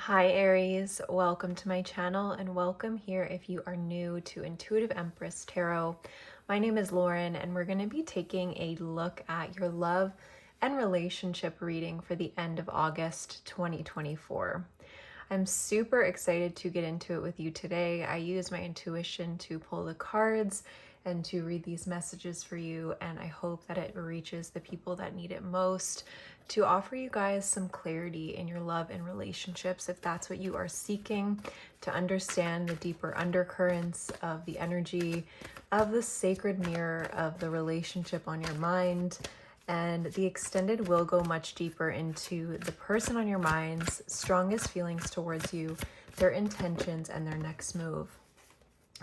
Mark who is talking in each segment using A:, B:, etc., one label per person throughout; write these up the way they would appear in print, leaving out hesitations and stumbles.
A: Hi Aries, welcome to my channel and welcome here if you are new to Intuitive Empress Tarot. My name is Lauren and we're going to be taking a look at your love and relationship reading for the end of August 2024. I'm super excited to get into it with you today. I use my intuition to pull the cards and to read these messages for you, and I hope that it reaches the people that need it most, to offer you guys some clarity in your love and relationships if that's what you are seeking, to understand the deeper undercurrents of the energy of the sacred mirror of the relationship on your mind. And the extended will go much deeper into the person on your mind's strongest feelings towards you, their intentions, and their next move.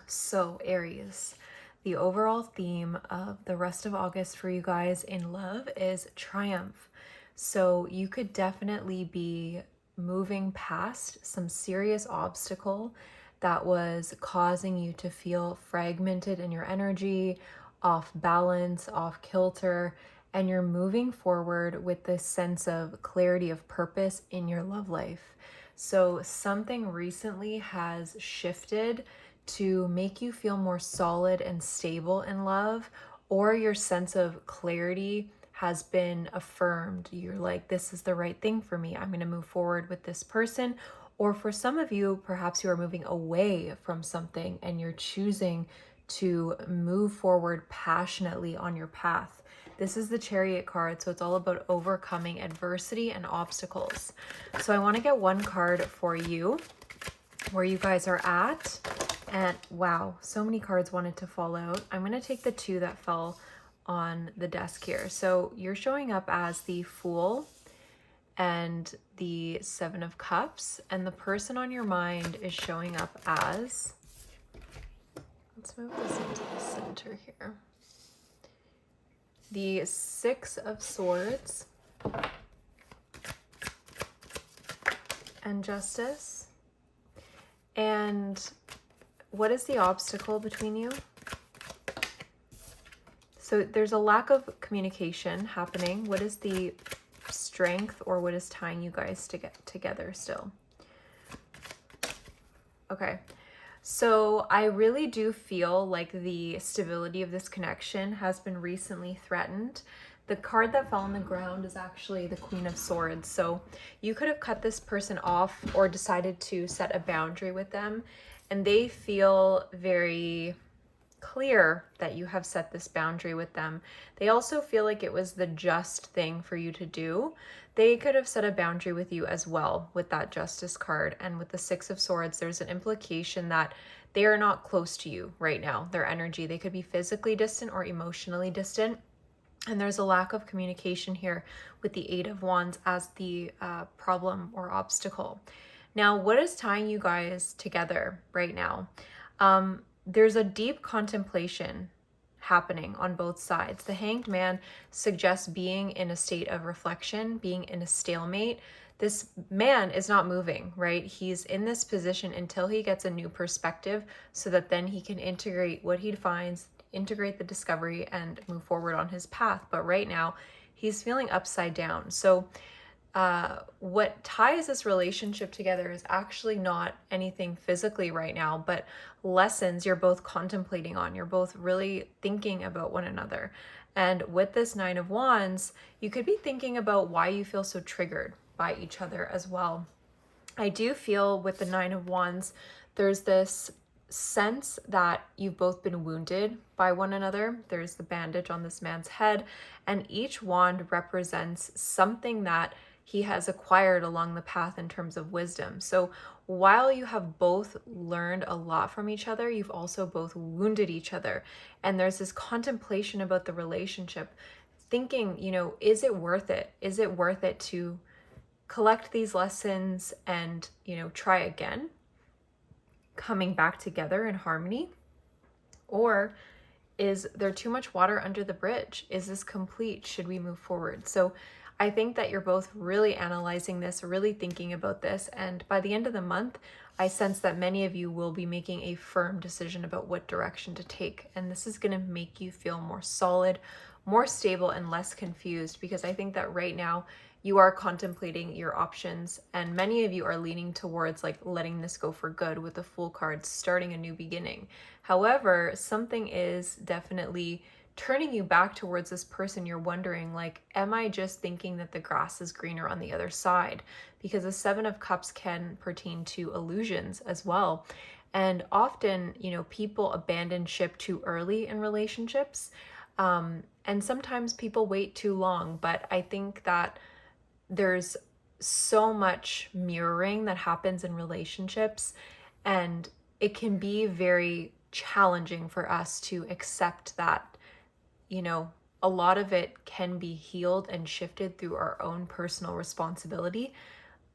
A: So, Aries, the overall theme of the rest of August for you guys in love is triumph. So, you could definitely be moving past some serious obstacle that was causing you to feel fragmented in your energy, off balance, off kilter, and you're moving forward with this sense of clarity of purpose in your love life. So something recently has shifted to make you feel more solid and stable in love, or your sense of clarity has been affirmed. You're like, this is the right thing for me. I'm going to move forward with this person. Or for some of you, perhaps you are moving away from something and you're choosing to move forward passionately on your path. This is the Chariot card, so it's all about overcoming adversity and obstacles. So I want to get one card for you where you guys are at. And wow, so many cards wanted to fall out. I'm going to take the two that fell on the desk here. So you're showing up as the Fool and the Seven of Cups, and the person on your mind is showing up as, let's move this into the center here, the Six of Swords and Justice. And what is the obstacle between you? So there's a lack of communication happening. What is the strength, or what is tying you guys to get together still? Okay. So I really do feel like the stability of this connection has been recently threatened. The card that fell on the ground is actually the Queen of Swords. So you could have cut this person off or decided to set a boundary with them, and they feel very clear that you have set this boundary with them. They also feel like it was the just thing for you to do. They could have set a boundary with you as well with that Justice card. And with the Six of Swords, there's an implication that they are not close to you right now. Their energy, they could be physically distant or emotionally distant. And there's a lack of communication here with the Eight of Wands as the problem or obstacle. Now, what is tying you guys together right now? There's a deep contemplation happening on both sides. The Hanged Man suggests being in a state of reflection, being in a stalemate. This man is not moving, right? He's in this position until he gets a new perspective so that then he can integrate what he finds, integrate the discovery, and move forward on his path. But right now, he's feeling upside down. So what ties this relationship together is actually not anything physically right now, but lessons you're both contemplating on. You're both really thinking about one another. And with this Nine of Wands, you could be thinking about why you feel so triggered by each other as well. I do feel with the Nine of Wands, there's this sense that you've both been wounded by one another. There's the bandage on this man's head, and each wand represents something that he has acquired along the path in terms of wisdom. So while you have both learned a lot from each other, you've also both wounded each other. And there's this contemplation about the relationship, thinking, is it worth it? Is it worth it to collect these lessons and, try again, coming back together in harmony? Or is there too much water under the bridge? Is this complete? Should we move forward? So I think that you're both really analyzing this, really thinking about this. And by the end of the month, I sense that many of you will be making a firm decision about what direction to take. And this is going to make you feel more solid, more stable, and less confused, because I think that right now you are contemplating your options, and many of you are leaning towards like letting this go for good with the Fool card, starting a new beginning. However, something is definitely turning you back towards this person. You're wondering, like, am I just thinking that the grass is greener on the other side? Because the Seven of Cups can pertain to illusions as well. And often, people abandon ship too early in relationships. And sometimes people wait too long. But I think that there's so much mirroring that happens in relationships, and it can be very challenging for us to accept that, a lot of it can be healed and shifted through our own personal responsibility.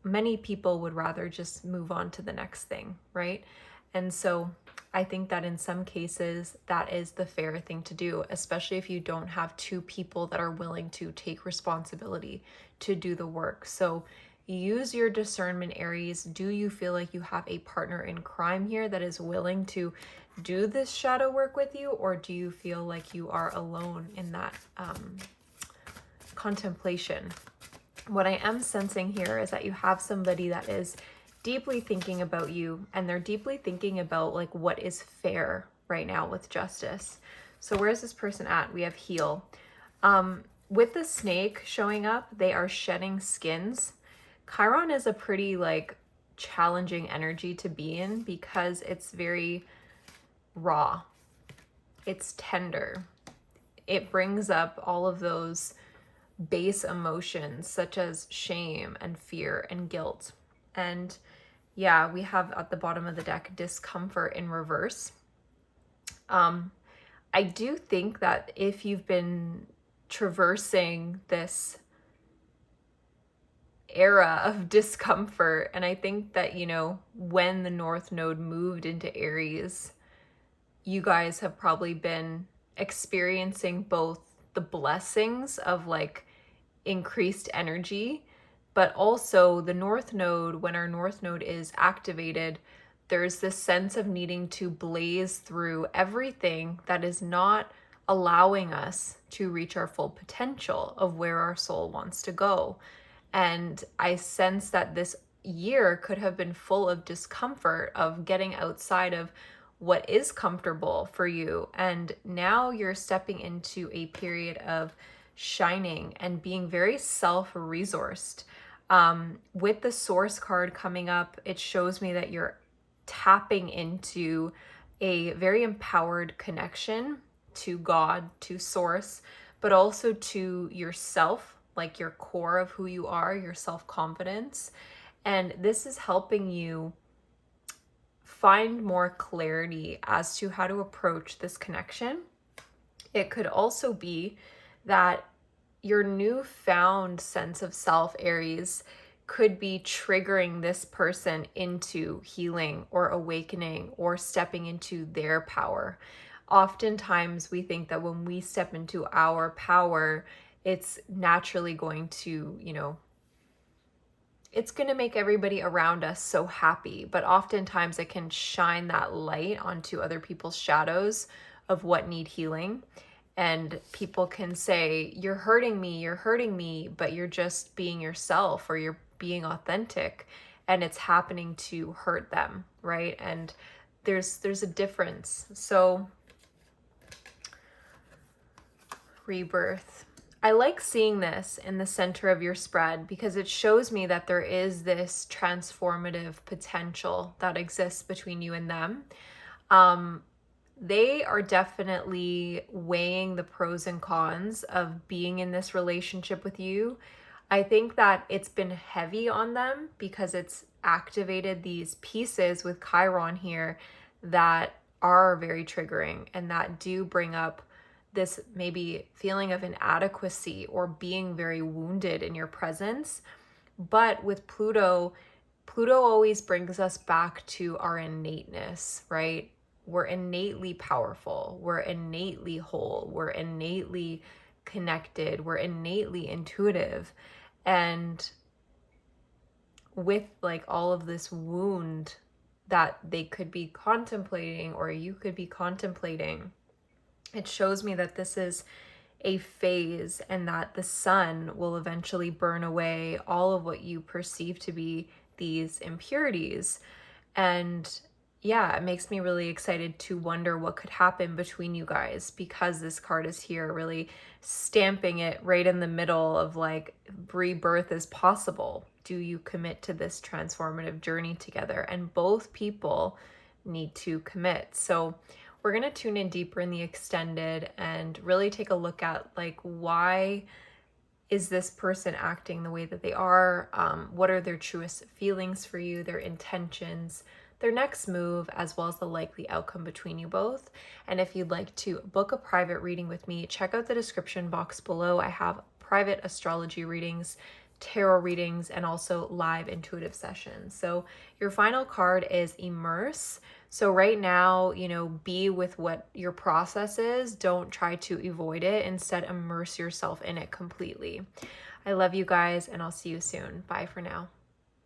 A: Many people would rather just move on to the next thing, right? And so I think that in some cases that is the fair thing to do, especially if you don't have two people that are willing to take responsibility to do the work. So use your discernment, Aries. Do you feel like you have a partner in crime here that is willing to do this shadow work with you, or do you feel like you are alone in that contemplation? What I am sensing here is that you have somebody that is deeply thinking about you, and they're deeply thinking about like what is fair right now with justice. So where is this person at? We have heal. With the snake showing up, they are shedding skins. Chiron is a pretty like challenging energy to be in because it's very raw. It's tender. It brings up all of those base emotions such as shame and fear and guilt. And yeah, we have at the bottom of the deck discomfort in reverse. I do think that if you've been traversing this era of discomfort, and I think that, when the North Node moved into Aries, you guys have probably been experiencing both the blessings of like increased energy, but also the North Node. When our North Node is activated, there's this sense of needing to blaze through everything that is not allowing us to reach our full potential of where our soul wants to go. And I sense that this year could have been full of discomfort, of getting outside of what is comfortable for you. And now you're stepping into a period of shining and being very self-resourced. With the Source card coming up, it shows me that you're tapping into a very empowered connection to God, to Source, but also to yourself, like your core of who you are, your self-confidence. And this is helping you find more clarity as to how to approach this connection. It could also be that your newfound sense of self, Aries, could be triggering this person into healing or awakening or stepping into their power. Oftentimes we think that when we step into our power, it's naturally going to, it's going to make everybody around us so happy. But oftentimes it can shine that light onto other people's shadows of what need healing. And people can say, you're hurting me, but you're just being yourself, or you're being authentic, and it's happening to hurt them, right? And there's a difference. So rebirth. I like seeing this in the center of your spread because it shows me that there is this transformative potential that exists between you and them. They are definitely weighing the pros and cons of being in this relationship with you. I think that it's been heavy on them because it's activated these pieces with Chiron here that are very triggering and that do bring up this maybe feeling of inadequacy or being very wounded in your presence. But with Pluto always brings us back to our innateness, right? We're innately powerful. We're innately whole. We're innately connected. We're innately intuitive. And with like all of this wound that they could be contemplating, or you could be contemplating, it shows me that this is a phase, and that the sun will eventually burn away all of what you perceive to be these impurities. And yeah, it makes me really excited to wonder what could happen between you guys, because this card is here really stamping it right in the middle of like, rebirth is possible. Do you commit to this transformative journey together? And both people need to commit. So we're going to tune in deeper in the extended and really take a look at like, why is this person acting the way that they are? What are their truest feelings for you, their intentions, their next move, as well as the likely outcome between you both. And if you'd like to book a private reading with me, check out the description box below. I have private astrology readings, tarot readings, and also live intuitive sessions. So your final card is Immerse. So right now, be with what your process is. Don't try to avoid it. Instead, immerse yourself in it completely. I love you guys, and I'll see you soon. Bye for now.